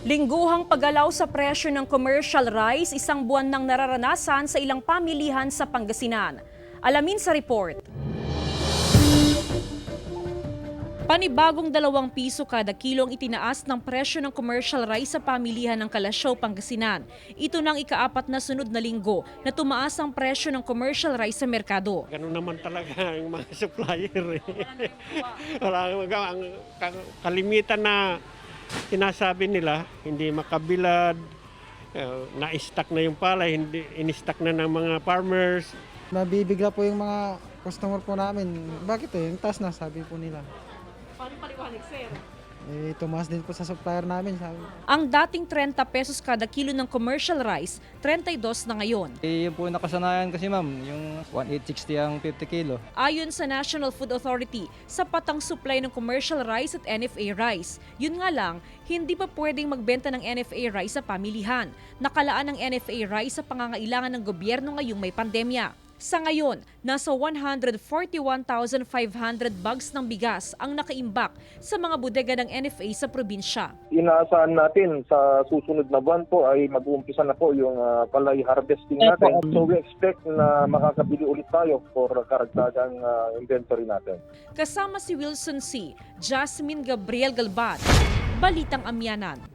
Lingguhang paggalaw sa presyo ng commercial rice, isang buwan nang nararanasan sa ilang pamilihan sa Pangasinan. Alamin sa report. Panibagong 2 piso kada kilo ang itinaas ng presyo ng commercial rice sa pamilihan ng Kalasyaw, Pangasinan. Ito nang ika-4 na sunod na linggo na tumaas ang presyo ng commercial rice sa merkado. Ganun naman talaga ang mga supplier. Ang kalimitan na sinasabi nila, hindi makabilad, na-stock na yung palay, hindi in-stock na ng mga farmers. Nabibigla po yung mga customer po namin. Bakit yung taas na, sabi po nila. Paano paliwanag, sir? Tumaas din po sa supplier namin, sabi. Ang dating 30 pesos kada kilo ng commercial rice, 32 na ngayon. Yun po yung nakasanayan kasi ma'am, yung 1,860 ang 50 kilo. Ayon sa National Food Authority, sapat ang supply ng commercial rice at NFA rice. Yun nga lang, hindi pa pwedeng magbenta ng NFA rice sa pamilihan. Nakalaan ng NFA rice sa pangangailangan ng gobyerno ngayong may pandemya. Sa ngayon, nasa 141,500 bags ng bigas ang nakaimbak sa mga bodega ng NFA sa probinsya. Inaasahan natin sa susunod na buwan po ay mag-uumpisa na po yung palay harvesting natin. So we expect na makakabili ulit tayo for karagdagang inventory natin. Kasama si Wilson C., Jasmine Gabriel Galbat, Balitang Amyanan.